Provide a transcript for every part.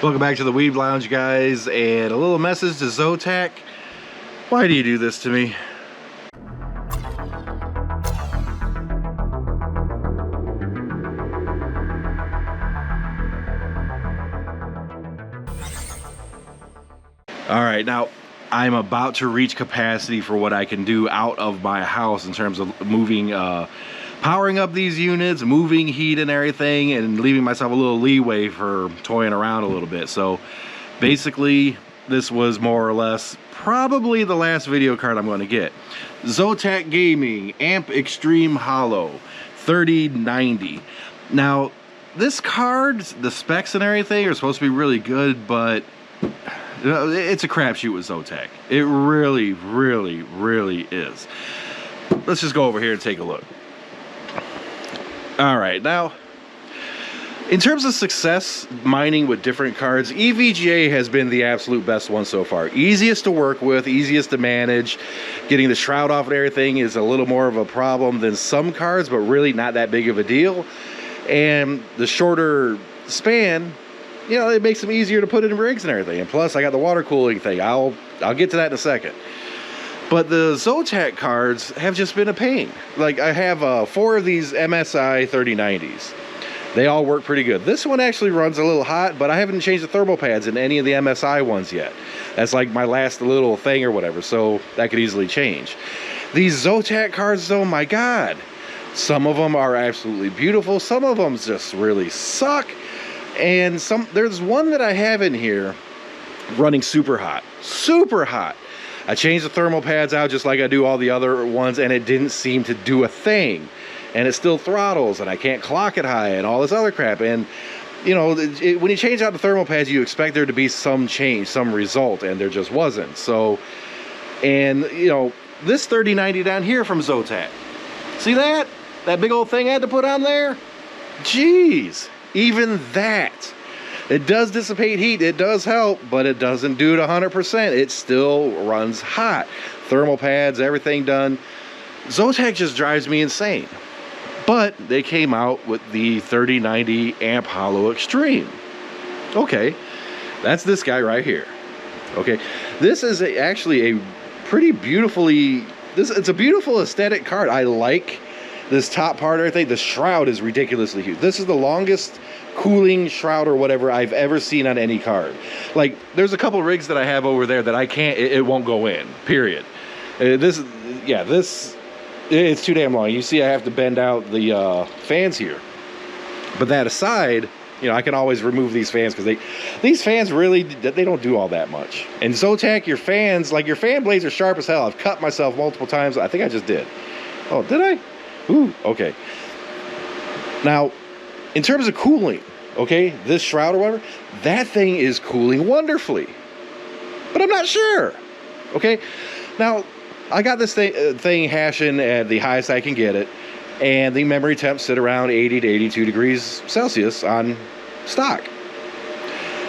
Welcome back to the Weed Lounge, guys, and a little message to Zotac. Why do you do this to me? All right, now I'm about to reach capacity for what I can do out of my house in terms of moving, powering up these units, moving heat and everything, and leaving myself a little leeway for toying around a little bit. So basically, this was more or less probably the last video card I'm going to get. Zotac Gaming Amp Extreme Hollow 3090. Now, this card, the specs and everything are supposed to be really good, but it's a crapshoot with Zotac. It really, really, really is. Let's just go over here and take a look. All right, now, in terms of success mining with different cards, EVGA has been the absolute best one so far. Easiest to work with, easiest to manage. Getting the shroud off and everything is a little more of a problem than some cards, but really not that big of a deal. And the shorter span, you know, it makes them easier to put in rigs and everything. And plus, I got the water cooling thing. I'll get to that in a second. But the Zotac cards have just been a pain. Like, I have 4 of these MSI 3090s. They all work pretty good. This one actually runs a little hot, but I haven't changed the thermal pads in any of the MSI ones yet. That's like my last little thing or whatever, so that could easily change. These Zotac cards, though, my God. Some of them are absolutely beautiful. Some of them just really suck. And there's one that I have in here running super hot. Super hot. I changed the thermal pads out just like I do all the other ones, and it didn't seem to do a thing. And it still throttles, and I can't clock it high, and all this other crap. And, you know, when you change out the thermal pads, you expect there to be some change, some result, and there just wasn't. So, and, you know, this 3090 down here from Zotac. See that? That big old thing I had to put on there? Jeez, even that. It does dissipate heat, it does help, but it doesn't do it 100%. It still runs hot. Thermal pads, everything done. Zotac just drives me insane. But they came out with the 3090 Amp Hollow Extreme. Okay, that's this guy right here. Okay, this is actually a pretty beautifully, it's a beautiful aesthetic card. I like this top part and everything. The shroud is ridiculously huge. This is the longest cooling shroud or whatever I've ever seen on any card. Like, there's a couple rigs that I have over there that I can't, it won't go in, period. It's too damn long. You see I have to bend out the fans here. But that aside, you know, I can always remove these fans because these fans really, they don't do all that much. And Zotac, your fans, like your fan blades are sharp as hell. I've cut myself multiple times. I think I just did. Oh, did I? Ooh, okay. Now, in terms of cooling, okay, this shroud or whatever, that thing is cooling wonderfully. But I'm not sure. Okay, now I got this thing hashing at the highest I can get it, and the memory temps sit around 80 to 82 degrees Celsius on stock.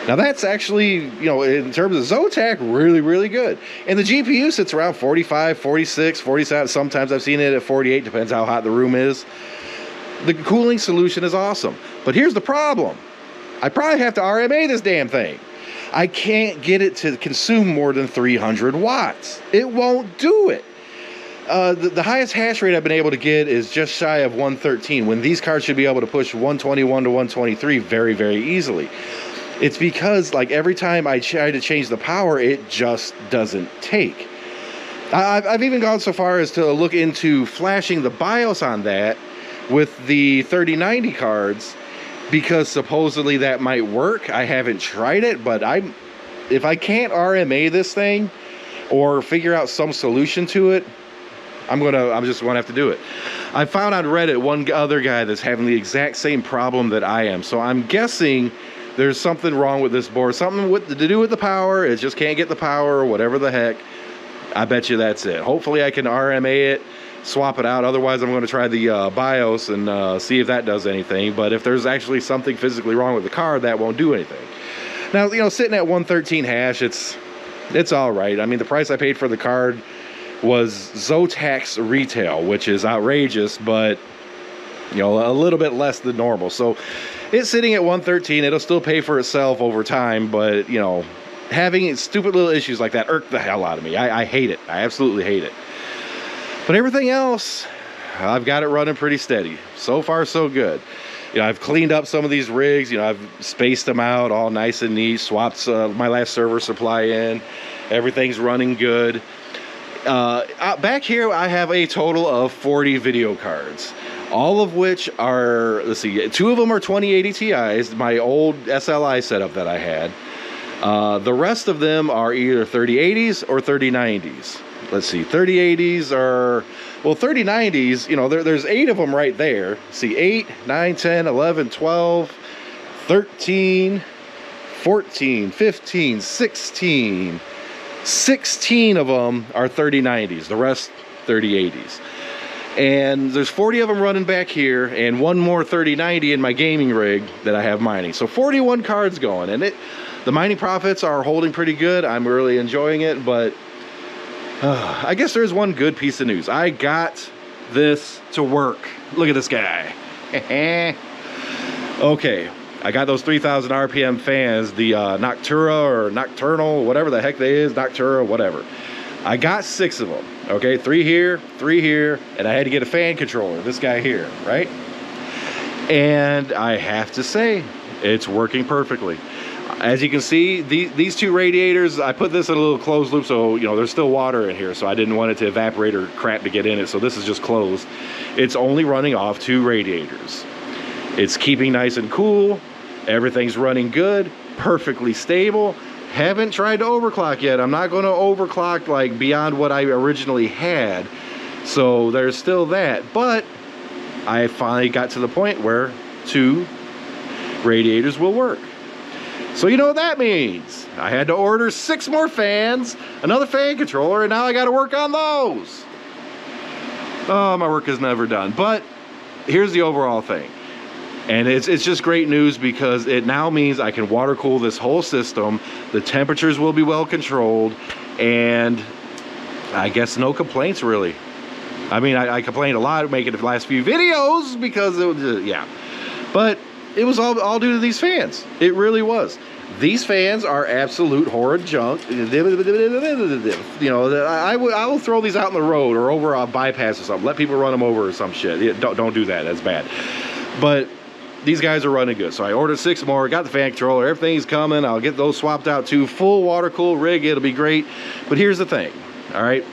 Now that's actually, you know, in terms of Zotac, really, really good. And the GPU sits around 45, 46, 47. Sometimes I've seen it at 48, depends how hot the room is. The cooling solution is awesome. But here's the problem. I probably have to RMA this damn thing. I can't get it to consume more than 300 watts. It won't do it. The highest hash rate I've been able to get is just shy of 113, when these cards should be able to push 121 to 123 very, very easily. It's because, like, every time I try to change the power, it just doesn't take. I've even gone so far as to look into flashing the BIOS on that with the 3090 cards, because supposedly that might work. I haven't tried it, but if I can't RMA this thing or figure out some solution to it, I'm just gonna have to do it. I found on Reddit one other guy that's having the exact same problem that I am, so I'm guessing there's something wrong with this board, something to do with the power. It just can't get the power or whatever the heck. I bet you that's it. Hopefully I can RMA it, swap it out. Otherwise, I'm going to try the BIOS and see if that does anything. But if there's actually something physically wrong with the card, that won't do anything. Now, you know, sitting at 113 hash, it's all right. I mean, the price I paid for the card was Zotac's retail, which is outrageous, but, you know, a little bit less than normal. So it's sitting at 113. It'll still pay for itself over time, but you know, having stupid little issues like that irk the hell out of me. I hate it. I absolutely hate it. But everything else, I've got it running pretty steady. So far, so good. You know, I've cleaned up some of these rigs. You know, I've spaced them out all nice and neat, swapped my last server supply in. Everything's running good. Back here, I have a total of 40 video cards, all of which are, let's see, 2 of them are 2080 Ti's, my old SLI setup that I had. The rest of them are either 3080s or 3090s. Let's see, 3080s are, well, 3090s, you know, there's 8 of them right there. See, 8, 9, 10, 11, 12, 13, 14, 15, 16. 16 of them are 3090s, the rest 3080s. And there's 40 of them running back here, and 1 more 3090 in my gaming rig that I have mining. So 41 cards going, and the mining profits are holding pretty good. I'm really enjoying it, but I guess there's one good piece of news. I got this to work. Look at this guy. Okay, I got those 3,000 RPM fans, the Noctura or Nocturnal, whatever the heck they is, Noctura, whatever. I got 6 of them, okay? 3 here, 3 here, and I had to get a fan controller, this guy here, right? And I have to say, it's working perfectly. As you can see, these 2 radiators, I put this in a little closed loop, so you know there's still water in here, so I didn't want it to evaporate or crap to get in it, so this is just closed. It's only running off 2 radiators. It's keeping nice and cool. Everything's running good, perfectly stable. Haven't tried to overclock yet. I'm not going to overclock like beyond what I originally had, so there's still that. But I finally got to the point where 2 radiators will work. So you know what that means. I had to order 6 more fans, another fan controller, and now I got to work on those. Oh, my work is never done. But here's the overall thing. And it's just great news because it now means I can water cool this whole system. The temperatures will be well controlled, and I guess no complaints really. I mean, I complained a lot making the last few videos because it was, yeah. But it was all due to these fans. It really was. These fans are absolute horrid junk. You know, I will throw these out in the road or over a bypass or something. Let people run them over or some shit. Don't do that. That's bad. But these guys are running good. So I ordered 6 more, got the fan controller, everything's coming. I'll get those swapped out too. Full water cool rig, it'll be great. But here's the thing, all right?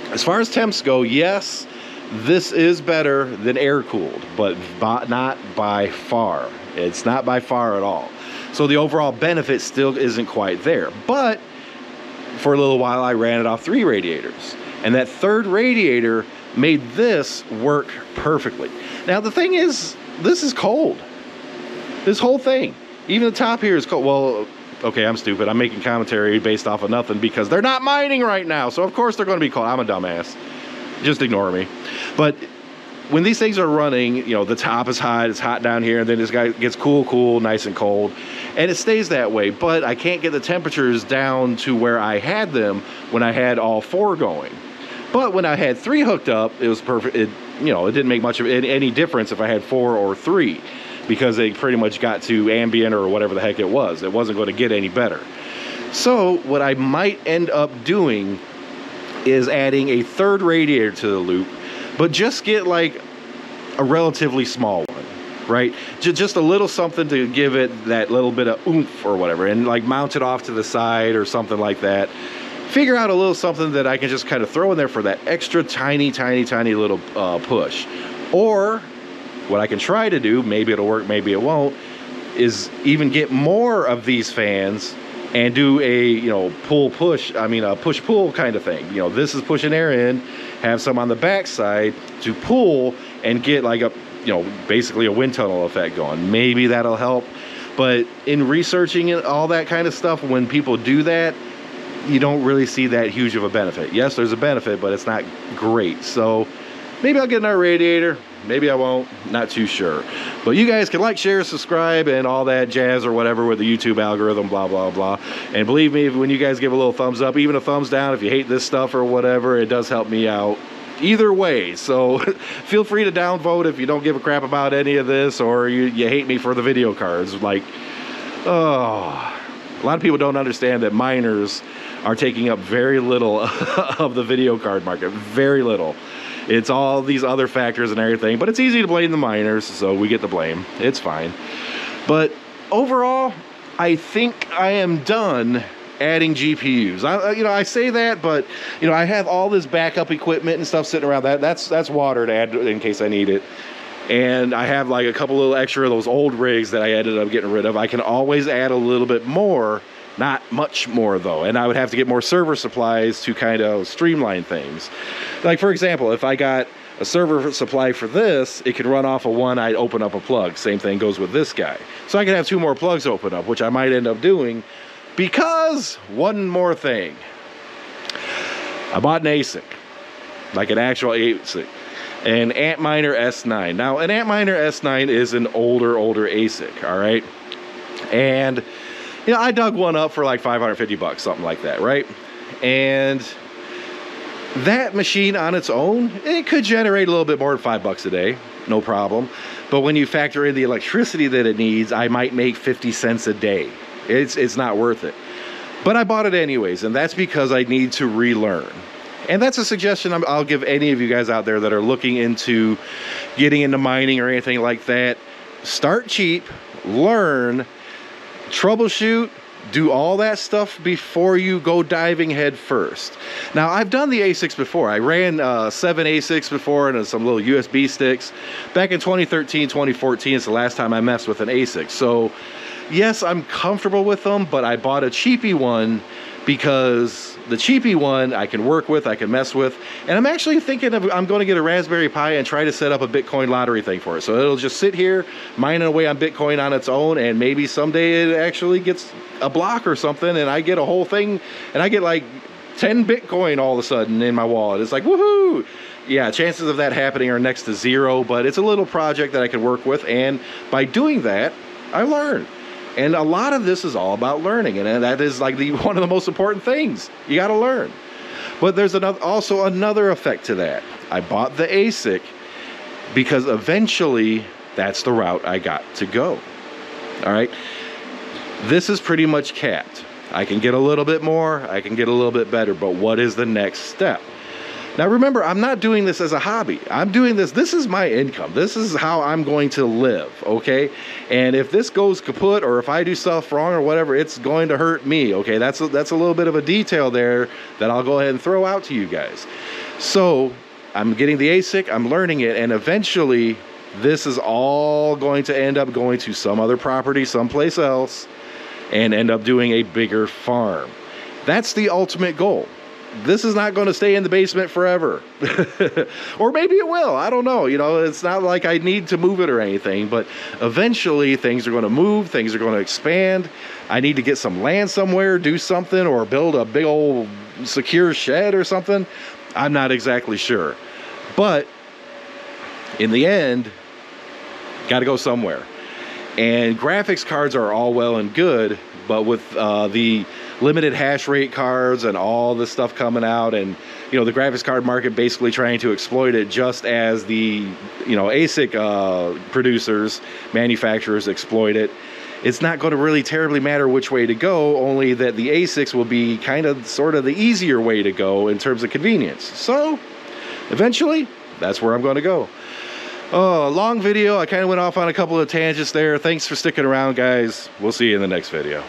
As far as temps go, yes, this is better than air cooled, but not by far. It's not by far at all. So the overall benefit still isn't quite there. But for a little while, I ran it off 3 radiators. And that 3rd radiator made this work perfectly. Now, the thing is, this is cold. This whole thing. Even the top here is cold. Well, okay, I'm stupid. I'm making commentary based off of nothing because they're not mining right now. So, of course, they're going to be cold. I'm a dumbass. Just ignore me. But when these things are running, you know, the top is hot, it's hot down here, and then this guy gets cool, nice and cold, and it stays that way. But I can't get the temperatures down to where I had them when I had all 4 going. But when I had 3 hooked up, it was perfect. It, you know, it didn't make much of any difference if I had 4 or 3 because they pretty much got to ambient or whatever the heck it was. It wasn't going to get any better. So what I might end up doing is adding a 3rd radiator to the loop, but just get like a relatively small one, right? Just a little something to give it that little bit of oomph or whatever, and like mount it off to the side or something like that. Figure out a little something that I can just kind of throw in there for that extra tiny little push. Or what I can try to do, maybe it'll work, maybe it won't, is even get more of these fans and do a, you know, a push-pull kind of thing. You know, this is pushing air in, have some on the back side to pull and get like a, you know, basically a wind tunnel effect going. Maybe that'll help. But in researching all that kind of stuff, when people do that, you don't really see that huge of a benefit. Yes, there's a benefit, but it's not great. So maybe I'll get another radiator. Maybe I won't, not too sure. But you guys can like, share, subscribe, and all that jazz or whatever with the YouTube algorithm, blah, blah, blah. And believe me, when you guys give a little thumbs up, even a thumbs down, if you hate this stuff or whatever, it does help me out either way. So feel free to downvote if you don't give a crap about any of this, or you hate me for the video cards. Like, oh, a lot of people don't understand that miners are taking up very little of the video card market, very little. It's all these other factors and everything, but it's easy to blame the miners, so we get the blame. It's fine. But overall, I think I am done adding GPUs. I say that, but I have all this backup equipment and stuff sitting around. That's water to add in case I need it. And I have like a couple little extra of those old rigs that I ended up getting rid of. I can always add a little bit more, not much more though, and I would have to get more server supplies to kind of streamline things. Like for example, if I got a server supply for this, it could run off of one, I'd open up a plug. Same thing goes with this guy. So I could have 2 more plugs open up, which I might end up doing, because one more thing. I bought an ASIC, like an actual ASIC, an Antminer S9. Now, an Antminer S9 is an older ASIC, all right? And I dug one up for like 550 bucks, something like that, right? And that machine on its own, it could generate a little bit more than $5 a day, no problem. But when you factor in the electricity that it needs, I might make 50 cents a day. It's not worth it. But I bought it anyways, and that's because I need to relearn. And that's a suggestion I'll give any of you guys out there that are looking into getting into mining or anything like that. Start cheap, learn, troubleshoot, do all that stuff before you go diving head first. Now, I've done the ASICs before. I ran 7 ASICs before and some little USB sticks. Back in 2013, 2014 is the last time I messed with an ASIC. So, yes, I'm comfortable with them, but I bought a cheapy one because the cheapy one I can work with, I can mess with, and I'm actually thinking I'm going to get a Raspberry Pi and try to set up a Bitcoin lottery thing for it. So it'll just sit here, mining away on Bitcoin on its own, and maybe someday it actually gets a block or something, and I get a whole thing, and I get like 10 Bitcoin all of a sudden in my wallet. It's like, woohoo! Yeah, chances of that happening are next to 0, but it's a little project that I can work with, and by doing that, I learn. And a lot of this is all about learning, and that is like one of the most important things. You got to learn. But there's also another effect to that. I bought the ASIC because eventually that's the route I got to go. All right. This is pretty much capped. I can get a little bit more, I can get a little bit better, but what is the next step? Now remember, I'm not doing this as a hobby. I'm doing this is my income. This is how I'm going to live, okay? And if this goes kaput, or if I do stuff wrong or whatever, it's going to hurt me, okay? That's a little bit of a detail there that I'll go ahead and throw out to you guys. So I'm getting the ASIC, I'm learning it, and eventually this is all going to end up going to some other property someplace else and end up doing a bigger farm. That's the ultimate goal. This is not going to stay in the basement forever. Or maybe it will. I don't know. It's not like I need to move it or anything, but eventually things are going to move, things are going to expand. I need to get some land somewhere, do something, or build a big old secure shed or something. I'm not exactly sure. But in the end, got to go somewhere. And graphics cards are all well and good, but with the limited hash rate cards and all this stuff coming out, and the graphics card market basically trying to exploit it just as the ASIC producers, manufacturers exploit it, it's not going to really terribly matter which way to go, only that the ASICs will be sort of the easier way to go in terms of convenience. So eventually that's where I'm going to go. Oh, long video. I kind of went off on a couple of tangents there. Thanks for sticking around, guys. We'll see you in the next video.